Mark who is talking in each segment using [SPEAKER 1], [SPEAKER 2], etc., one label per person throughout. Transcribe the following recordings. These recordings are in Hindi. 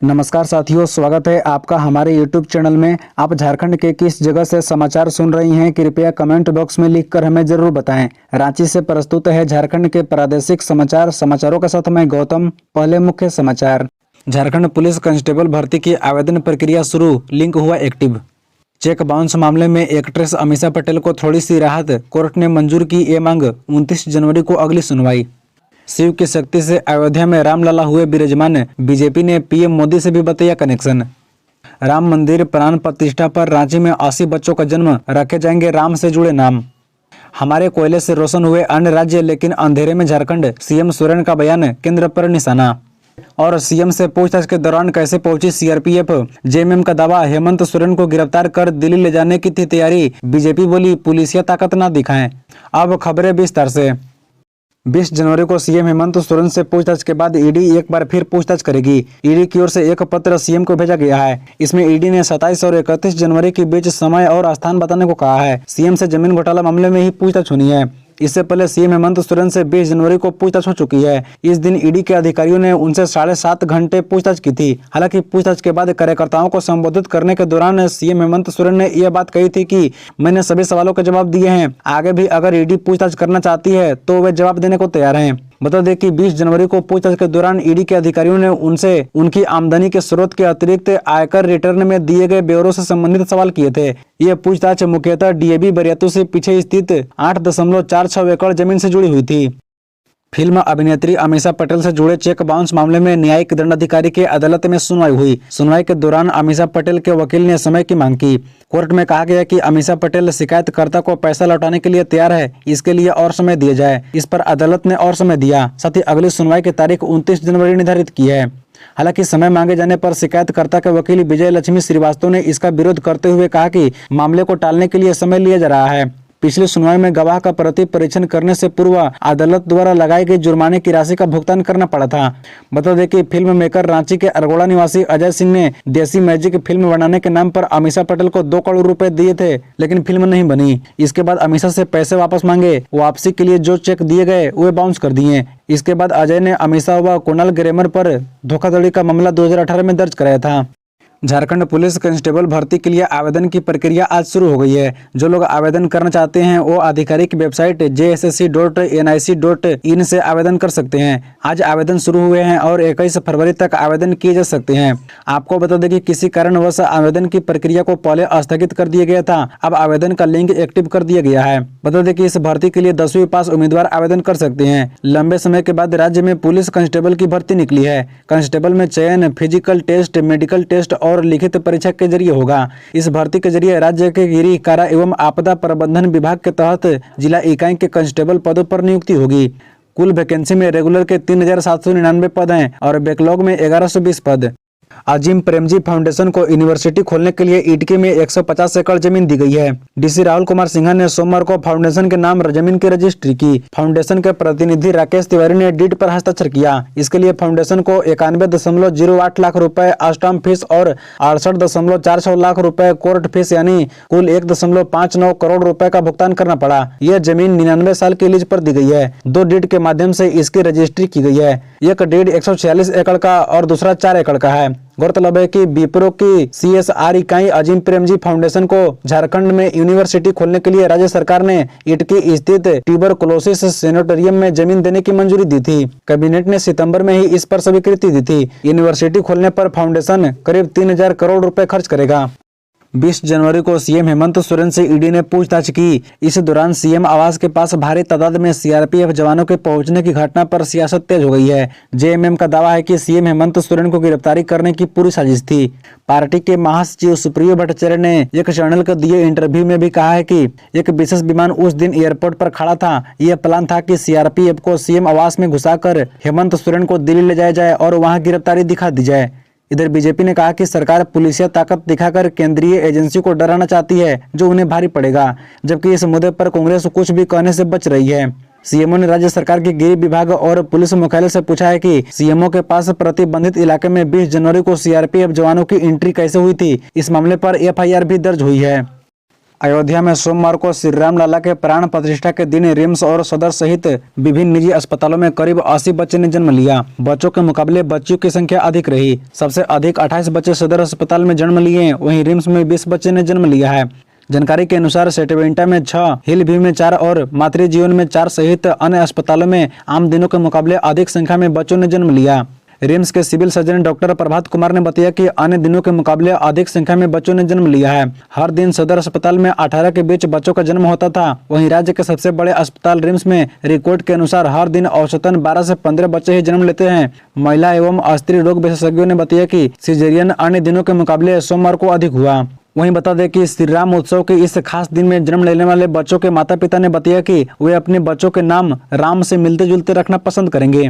[SPEAKER 1] नमस्कार साथियों, स्वागत है आपका हमारे YouTube चैनल में। आप झारखंड के किस जगह से समाचार सुन रही हैं, कृपया कमेंट बॉक्स में लिखकर हमें जरूर बताएं। रांची से प्रस्तुत है झारखंड के प्रादेशिक समाचार। समाचारों के साथ मैं गौतम। पहले मुख्य समाचार। झारखंड पुलिस कांस्टेबल भर्ती की आवेदन प्रक्रिया शुरू, लिंक हुआ एक्टिव। चेक बाउंस मामले में एक्ट्रेस अमीषा पटेल को थोड़ी सी राहत, कोर्ट ने मंजूर की ये मांग। 29 जनवरी को अगली सुनवाई। शिव की शक्ति से अयोध्या में रामलला हुए विराजमान, बीजेपी ने पीएम मोदी से भी बताया कनेक्शन। राम मंदिर प्राण प्रतिष्ठा पर रांची में 80 बच्चों का जन्म, रखे जाएंगे राम से जुड़े नाम। हमारे कोयले से रोशन हुए अन्य राज्य, लेकिन अंधेरे में झारखंड, सीएम सोरेन का बयान, केंद्र पर निशाना। और सीएम से पूछताछ के दौरान कैसे पहुंची सीआरपीएफ, जेएमएम का दावा, हेमंत सोरेन को गिरफ्तार कर दिल्ली ले जाने की थी तैयारी, बीजेपी बोली पुलिसिया ताकत न दिखाएं। अब खबरें विस्तार से। 20 जनवरी को सीएम हेमंत सोरेन से पूछताछ के बाद ईडी एक बार फिर पूछताछ करेगी। ईडी की ओर से एक पत्र सीएम को भेजा गया है। इसमें ईडी ने 27 और 31 जनवरी के बीच समय और स्थान बताने को कहा है। सीएम से जमीन घोटाला मामले में ही पूछताछ होनी है। इससे पहले सीएम हेमंत सोरेन से 20 जनवरी को पूछताछ हो चुकी है। इस दिन ईडी के अधिकारियों ने उनसे 7.5 घंटे पूछताछ की थी। हालांकि पूछताछ के बाद कार्यकर्ताओं को संबोधित करने के दौरान सीएम हेमंत सोरेन ने यह बात कही थी कि मैंने सभी सवालों के जवाब दिए हैं, आगे भी अगर ईडी पूछताछ करना चाहती है तो वे जवाब देने को तैयार हैं। बता दें कि 20 जनवरी को पूछताछ के दौरान ईडी के अधिकारियों ने उनसे उनकी आमदनी के स्रोत के अतिरिक्त आयकर रिटर्न में दिए गए ब्यौरों से संबंधित सवाल किए थे। यह पूछताछ मुख्यतः डीएवी बरियातू से पीछे स्थित 8.46 एकड़ जमीन से जुड़ी हुई थी। फिल्म अभिनेत्री अमीषा पटेल से जुड़े चेक बाउंस मामले में न्यायिक दंडाधिकारी के अदालत में सुनवाई हुई। सुनवाई के दौरान अमीषा पटेल के वकील ने समय की मांग की। कोर्ट में कहा गया कि अमीषा पटेल शिकायतकर्ता को पैसा लौटाने के लिए तैयार है, इसके लिए और समय दिया जाए। इस पर अदालत ने और समय दिया, साथ ही अगली सुनवाई की तारीख 29 जनवरी निर्धारित की है। हालांकि समय मांगे जाने पर शिकायतकर्ता के वकील विजय लक्ष्मी श्रीवास्तव ने इसका विरोध करते हुए कहा कि मामले को टालने के लिए समय लिया जा रहा है। पिछली सुनवाई में गवाह का प्रति परीक्षण करने से पूर्व अदालत द्वारा लगाई गई जुर्माने की राशि का भुगतान करना पड़ा था। बता दें कि फिल्म मेकर रांची के अरगोड़ा निवासी अजय सिंह ने देसी मैजिक फिल्म बनाने के नाम पर अमीषा पटेल को 2 करोड़ रुपए दिए थे, लेकिन फिल्म नहीं बनी। इसके बाद अमीषा से पैसे वापस मांगे। वापसी के लिए जो चेक दिए गए वे बाउंस कर दिए। इसके बाद अजय ने अमीषा व कुणाल ग्रेमर पर धोखाधड़ी का मामला 2018 में दर्ज कराया था। झारखंड पुलिस कांस्टेबल भर्ती के लिए आवेदन की प्रक्रिया आज शुरू हो गई है। जो लोग आवेदन करना चाहते हैं वो आधिकारिक वेबसाइट jssc.nic.in से आवेदन कर सकते हैं। आज आवेदन शुरू हुए हैं और 21 फरवरी तक आवेदन किए जा सकते हैं। आपको बता दें कि किसी कारणवश आवेदन की प्रक्रिया को पहले स्थगित कर दिया गया था, अब आवेदन का लिंक एक्टिव कर दिया गया है। बता दें कि इस भर्ती के लिए 10वीं पास उम्मीदवार आवेदन कर सकते हैं। लंबे समय के बाद राज्य में पुलिस कांस्टेबल की भर्ती निकली है। कांस्टेबल में चयन फिजिकल टेस्ट, मेडिकल टेस्ट और लिखित परीक्षा के जरिए होगा। इस भर्ती के जरिए राज्य के गृह कारा एवं आपदा प्रबंधन विभाग के तहत जिला इकाई के कांस्टेबल पदों पर नियुक्ति होगी। कुल वैकेंसी में रेगुलर के 3799 पद हैं और बैकलॉग में 1120 पद। अजीम प्रेमजी फाउंडेशन को यूनिवर्सिटी खोलने के लिए इटकी में 150 एकड़ जमीन दी गई है। डीसी राहुल कुमार सिन्हा ने सोमवार को फाउंडेशन के नाम जमीन की रजिस्ट्री की। फाउंडेशन के प्रतिनिधि राकेश तिवारी ने डीड पर हस्ताक्षर किया। इसके लिए फाउंडेशन को 91.08 लाख रुपए स्टाम्प फीस और 68.46 लाख रुपए कोर्ट फीस यानी कुल 1.59 करोड़ रुपए का भुगतान करना पड़ा। यह जमीन 99 साल के लीज पर दी गई है। 2 डीड के माध्यम से इसकी रजिस्ट्री की गई है। एक डीड 146 एकड़ का और दूसरा 4 एकड़ का है। गौरतलब है कि विप्रो की CSR इकाई अजीम प्रेमजी फाउंडेशन को झारखंड में यूनिवर्सिटी खोलने के लिए राज्य सरकार ने इटकी स्थित ट्यूबरकुलोसिस सैनिटोरियम में जमीन देने की मंजूरी दी थी। कैबिनेट ने सितंबर में ही इस पर स्वीकृति दी थी। यूनिवर्सिटी खोलने पर फाउंडेशन करीब 3000 करोड़ रुपए खर्च करेगा। 20 जनवरी को सीएम हेमंत सोरेन से ईडी ने पूछताछ की। इस दौरान सीएम आवास के पास भारी तादाद में सीआरपीएफ जवानों के पहुंचने की घटना पर सियासत तेज हो गई है। जेएमएम का दावा है कि सीएम हेमंत सोरेन को गिरफ्तारी करने की पूरी साजिश थी। पार्टी के महासचिव सुप्रियो भट्टाचार्य ने एक चैनल को दिए इंटरव्यू में भी कहा है कि एक विशेष विमान उस दिन एयरपोर्ट पर खड़ा था। यह प्लान था कि सीआरपीएफ को सीएम आवास में घुसाकर हेमंत सोरेन को दिल्ली ले जाया जाए और वहां गिरफ्तारी दिखा दी जाए। इधर बीजेपी ने कहा कि सरकार पुलिसिया ताकत दिखाकर केंद्रीय एजेंसी को डराना चाहती है, जो उन्हें भारी पड़ेगा। जबकि इस मुद्दे पर कांग्रेस कुछ भी कहने से बच रही है। सीएमओ ने राज्य सरकार के गृह विभाग और पुलिस मुख्यालय से पूछा है कि सीएमओ के पास प्रतिबंधित इलाके में 20 जनवरी को सीआरपीएफ जवानों की एंट्री कैसे हुई थी। इस मामले पर एफआईआर भी दर्ज हुई है। अयोध्या में सोमवार को श्री राम लला के प्राण प्रतिष्ठा के दिन रिम्स और सदर सहित विभिन्न निजी अस्पतालों में करीब 80 बच्चे ने जन्म लिया। बच्चों के मुकाबले बच्चियों की संख्या अधिक रही। सबसे अधिक 28 बच्चे सदर अस्पताल में जन्म लिए, वहीं रिम्स में 20 बच्चे ने जन्म लिया है। जानकारी के अनुसार सेटवेंटा में 6, हिल व्यू में 4 और मातृ जीवन में 4 सहित अन्य अस्पतालों में आम दिनों के मुकाबले अधिक संख्या में बच्चों ने जन्म लिया। रिम्स के civil surgeon doctor Prabhat Kumar ने बताया कि अन्य दिनों के मुकाबले अधिक संख्या में बच्चों ने जन्म लिया है। हर दिन सदर अस्पताल में 18 के बीच बच्चों का जन्म होता था। वहीं राज्य के सबसे बड़े अस्पताल रिम्स में रिकॉर्ड के अनुसार हर दिन औसतन 12 से 15 बच्चे ही जन्म लेते हैं। महिला एवं स्त्री रोग विशेषज्ञों ने बताया कि सिजेरियन अन्य दिनों के मुकाबले सोमवार को अधिक हुआ। वहीं बता दें कि श्री राम उत्सव के इस खास दिन में जन्म लेने वाले बच्चों के माता पिता ने बताया कि वे अपने बच्चों के नाम राम से मिलते जुलते रखना पसंद करेंगे।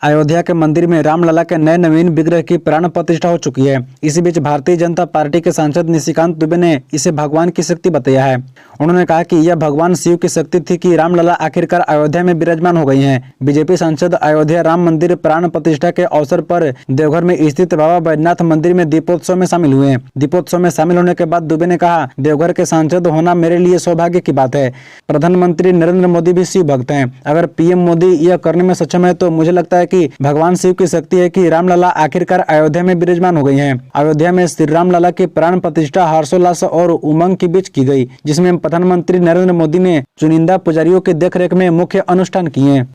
[SPEAKER 1] अयोध्या के मंदिर में रामलला के नए नवीन विग्रह की प्राण प्रतिष्ठा हो चुकी है। इसी बीच भारतीय जनता पार्टी के सांसद निशिकांत दुबे ने इसे भगवान की शक्ति बताया है। उन्होंने कहा कि यह भगवान शिव की शक्ति थी कि रामलला आखिरकार अयोध्या में विराजमान हो गई हैं। बीजेपी सांसद अयोध्या राम मंदिर प्राण प्रतिष्ठा के अवसर पर देवघर में स्थित बाबा बैद्यनाथ मंदिर में दीपोत्सव में शामिल हुए। दीपोत्सव में शामिल होने के बाद दुबे ने कहा, देवघर के सांसद होना मेरे लिए सौभाग्य की बात है। प्रधानमंत्री नरेंद्र मोदी भी शिव भक्त हैं। अगर पीएम मोदी यह करने में सक्षम है तो मुझे लगता है कि भगवान शिव की शक्ति है कि रामलला आखिरकार अयोध्या में विराजमान हो गई हैं। अयोध्या में श्री रामलला की प्राण प्रतिष्ठा हर्षोल्लास और उमंग के बीच की गई, जिसमें प्रधानमंत्री नरेंद्र मोदी ने चुनिंदा पुजारियों की देखरेख में मुख्य अनुष्ठान किए।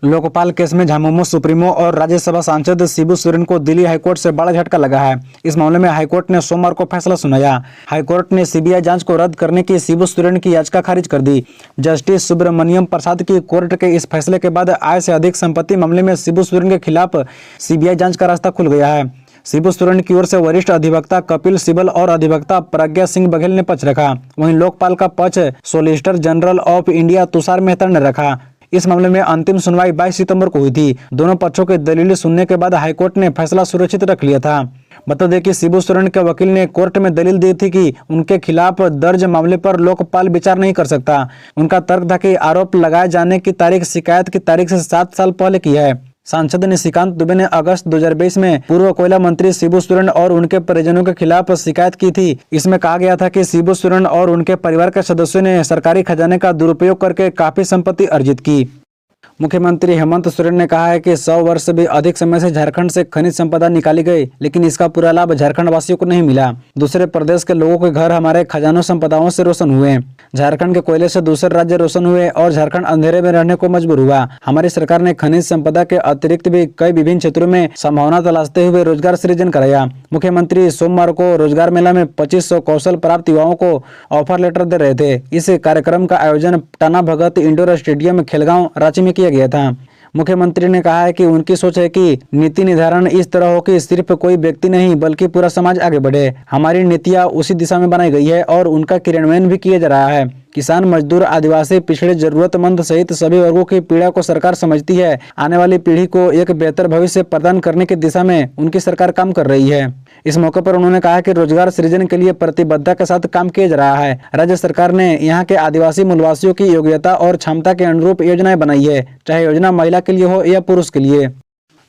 [SPEAKER 1] लोकपाल केस में झामुमो सुप्रीमो और राज्यसभा सांसद शिबू सोरेन को दिल्ली हाईकोर्ट से बड़ा झटका लगा है। इस मामले में हाईकोर्ट ने सोमवार को फैसला सुनाया। हाईकोर्ट ने सीबीआई जांच को रद्द करने की शिबू सोरेन की याचिका खारिज कर दी। जस्टिस सुब्रमण्यम प्रसाद की कोर्ट के इस फैसले के बाद आय से अधिक संपत्ति मामले में शिबू सोरेन के खिलाफ सीबीआई जांच का रास्ता खुल गया है। शिबू सोरेन की ओर से वरिष्ठ अधिवक्ता कपिल सिब्बल और अधिवक्ता प्रज्ञा सिंह बघेल ने पक्ष रखा। वहीं लोकपाल का पक्ष solicitor general of India Tushar Mehta ने रखा। इस मामले में अंतिम सुनवाई 22 सितंबर को हुई थी। दोनों पक्षों की दलीलें सुनने के बाद हाईकोर्ट ने फैसला सुरक्षित रख लिया था। बता दें कि शिबू सोरेन के वकील ने कोर्ट में दलील दी थी कि उनके खिलाफ दर्ज मामले पर लोकपाल विचार नहीं कर सकता। उनका तर्क था कि आरोप लगाए जाने की तारीख शिकायत की तारीख से 7 साल पहले की है। सांसद निशिकांत दुबे ने अगस्त 2022 में पूर्व कोयला मंत्री शिबू सोरेन और उनके परिजनों के खिलाफ शिकायत की थी। इसमें कहा गया था कि शिबू सोरेन और उनके परिवार के सदस्यों ने सरकारी खजाने का दुरुपयोग करके काफी संपत्ति अर्जित की। मुख्यमंत्री हेमंत सोरेन ने कहा है कि 100 वर्ष से भी अधिक समय से झारखंड से खनिज संपदा निकाली गई, लेकिन इसका पूरा लाभ झारखंड वासियों को नहीं मिला। दूसरे प्रदेश के लोगों के घर हमारे खजानों संपदाओं से रोशन हुए। झारखंड के कोयले से दूसरे राज्य रोशन हुए और झारखंड अंधेरे में रहने को मजबूर हुआ। हमारी सरकार ने खनिज संपदा के अतिरिक्त भी कई विभिन्न क्षेत्रों में संभावना तलाशते हुए रोजगार सृजन कराया। मुख्यमंत्री सोमवार को रोजगार मेला में 2500 कौशल प्राप्त युवाओं को ऑफर लेटर दे रहे थे। इस कार्यक्रम का आयोजन टाना भगत इंडोर स्टेडियम खेलगांव रांची में किया गया था। मुख्यमंत्री ने कहा है कि उनकी सोच है कि नीति निर्धारण इस तरह हो कि सिर्फ कोई व्यक्ति नहीं बल्कि पूरा समाज आगे बढ़े। हमारी नीतियां उसी दिशा में बनाई गई है और उनका क्रियान्वयन भी किया जा रहा है। किसान, मजदूर, आदिवासी, पिछड़े, जरूरतमंद सहित सभी वर्गों की पीड़ा को सरकार समझती है। आने वाली पीढ़ी को एक बेहतर भविष्य प्रदान करने की दिशा में उनकी सरकार काम कर रही है। इस मौके पर उन्होंने कहा कि रोजगार सृजन के लिए प्रतिबद्धता के साथ काम किया जा रहा है। राज्य सरकार ने यहाँ के आदिवासी मूलवासियों की योग्यता और क्षमता के अनुरूप योजनाएं बनाई है, चाहे योजना महिला के लिए हो या पुरुष के लिए।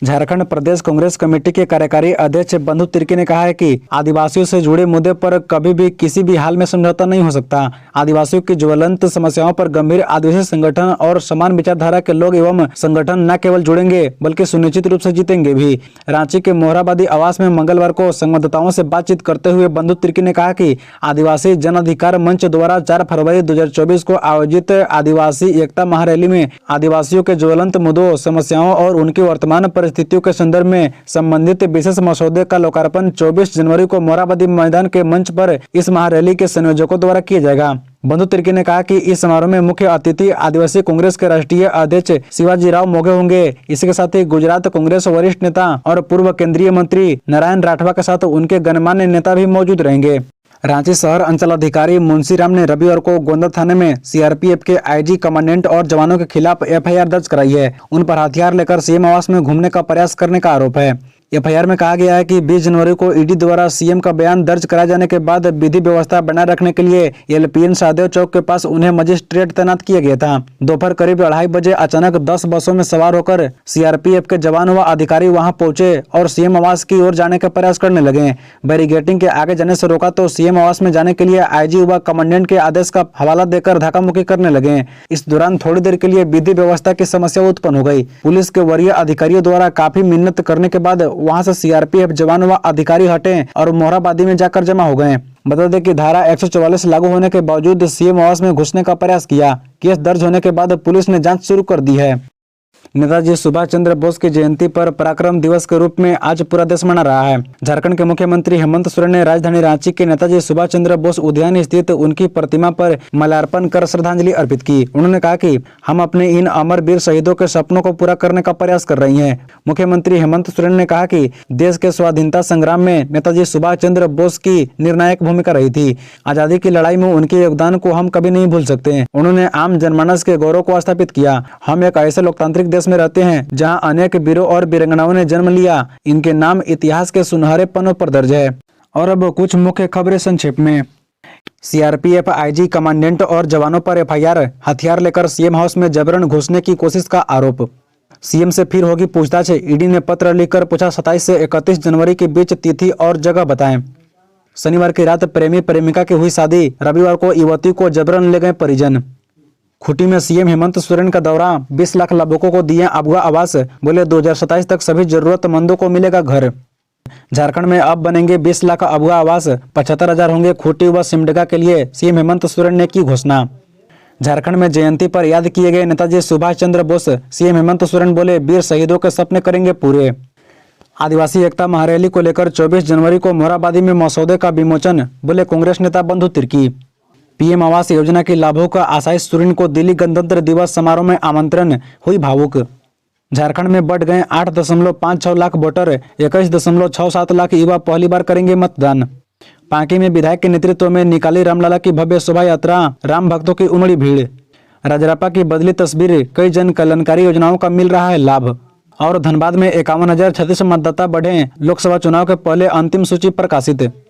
[SPEAKER 1] झारखंड प्रदेश कांग्रेस कमेटी के कार्यकारी अध्यक्ष बंधु तिर्की ने कहा है कि आदिवासियों से जुड़े मुद्दे पर कभी भी किसी भी हाल में समझौता नहीं हो सकता। आदिवासियों की ज्वलंत समस्याओं पर गंभीर आदिवासी संगठन और समान विचारधारा के लोग एवं संगठन न केवल जुड़ेंगे बल्कि सुनिश्चित रूप से जीतेंगे भी। रांची के मोहराबादी आवास में मंगलवार को संवाददाताओं से बातचीत करते हुए बंधु तिर्की ने कहा कि आदिवासी जन अधिकार मंच द्वारा 4 फरवरी 2024 को आयोजित आदिवासी एकता महारैली में आदिवासियों के ज्वलंत मुद्दों, समस्याओं और उनकी वर्तमान परिस्थितियों के संदर्भ में संबंधित विशेष मसौदे का लोकार्पण 24 जनवरी को मोरहाबादी मैदान के मंच पर इस महारैली के संयोजकों द्वारा किया जाएगा। बंधु तिर्की ने कहा कि इस समारोह में मुख्य अतिथि आदिवासी कांग्रेस के राष्ट्रीय अध्यक्ष शिवाजी राव मोघे होंगे। इसके साथ ही गुजरात कांग्रेस वरिष्ठ नेता और पूर्व केंद्रीय मंत्री नारायण राठवा के साथ उनके गणमान्य नेता भी मौजूद रहेंगे। रांची शहर अंचलाधिकारी मुंशीराम ने रविवार को गोंदा थाने में सीआरपीएफ के आईजी, कमांडेंट और जवानों के खिलाफ एफआईआर दर्ज कराई है। उन पर हथियार लेकर सीएम आवास में घूमने का प्रयास करने का आरोप है। एफआईआर में कहा गया है कि 20 जनवरी को ईडी द्वारा सीएम का बयान दर्ज कराए जाने के बाद विधि व्यवस्था बनाए रखने के लिए एलपीएन सहदेव चौक के पास उन्हें मजिस्ट्रेट तैनात किया गया था। दोपहर करीब 2:30 बजे अचानक 10 बसों में सवार होकर सीआरपीएफ के जवान व अधिकारी वहां पहुंचे और सीएम आवास की ओर जाने का प्रयास करने लगे। बैरिकेडिंग के आगे जाने से रोका तो सीएम आवास में जाने के लिए आईजी व कमांडेंट के आदेश का हवाला देकर धक्का-मुक्की करने लगे। इस दौरान थोड़ी देर के लिए विधि व्यवस्था की समस्या उत्पन्न हो गई। पुलिस के वरीय अधिकारियों द्वारा काफी मिन्नत करने के बाद वहां से सीआरपीएफ जवान व अधिकारी हटे और मोहराबादी में जाकर जमा हो गए। बता दें कि धारा 144 लागू होने के बावजूद सीएम आवास में घुसने का प्रयास किया। केस दर्ज होने के बाद पुलिस ने जांच शुरू कर दी है। नेताजी सुभाष चंद्र बोस की जयंती पर पराक्रम दिवस के रूप में आज पूरा देश मना रहा है। झारखंड के मुख्यमंत्री हेमंत सोरेन ने राजधानी रांची के नेताजी सुभाष चंद्र बोस उद्यान स्थित उनकी प्रतिमा पर माल्यार्पण कर श्रद्धांजलि अर्पित की। उन्होंने कहा कि हम अपने इन अमर वीर शहीदों के सपनों को पूरा करने का प्रयास कर रही हैं। मुख्यमंत्री हेमंत सोरेन ने कहा कि देश के स्वाधीनता संग्राम में नेताजी सुभाष चंद्र बोस की निर्णायक भूमिका रही थी। आजादी की लड़ाई में उनके योगदान को हम कभी नहीं भूल सकते। उन्होंने आम जनमानस के गौरव को स्थापित किया। हम एक ऐसे लोकतांत्रिक देश में रहते हैं जहां अनेक वीरों और वीरांगनाओं ने जन्म लिया। इनके नाम इतिहास के सुनहरे पन्नों पर दर्ज है। और अब कुछ मुख्य खबरें संक्षेप में। सीआरपीएफ आईजी कमांडेंट और जवानों पर एफआईआर। हथियार लेकर सीएम हाउस में जबरन घुसने की कोशिश का आरोप। सीएम से फिर होगी पूछताछ। ईडी ने पत्र लिखकर पूछा 27 से 31 जनवरी के बीच तिथि और जगह बताएं। शनिवार की रात प्रेमी प्रेमिका की हुई शादी। रविवार को युवती को जबरन ले गए परिजन। खूंटी में सीएम हेमंत सोरेन का दौरा। 20 लाख लाभुकों को दिए अगवा आवास। बोले 2027 तक सभी जरूरतमंदों को मिलेगा घर। झारखंड में अब बनेंगे 20 लाख अगवा आवास। 75,000 होंगे खूंटी व सिमडेगा के लिए। सीएम हेमंत सोरेन ने की घोषणा। झारखंड में जयंती पर याद किए गए नेताजी सुभाष चंद्र बोस। सीएम हेमंत सोरेन बोले वीर शहीदों के सपने करेंगे पूरे। आदिवासी एकता महारैली को लेकर 24 जनवरी को मोरहाबादी में मसौदे का विमोचन। बोले कांग्रेस नेता बंधु तिर्की। पीएम आवास योजना के लाभों का आशाइश सोरेन को दिल्ली गणतंत्र दिवस समारोह में आमंत्रण। हुई भावुक। झारखंड में बढ़ गए 8.56 लाख वोटर। 21.67 लाख युवा पहली बार करेंगे मतदान। पांकी में विधायक के नेतृत्व में निकाली रामलला की भव्य शोभा यात्रा। राम भक्तों की उमड़ी भीड़। राजरापा की बदली तस्वीर। कई जन कल्याणकारी योजनाओं का मिल रहा है लाभ। और धनबाद में 51,036 मतदाता बढ़े। लोकसभा चुनाव के पहले अंतिम सूची प्रकाशित।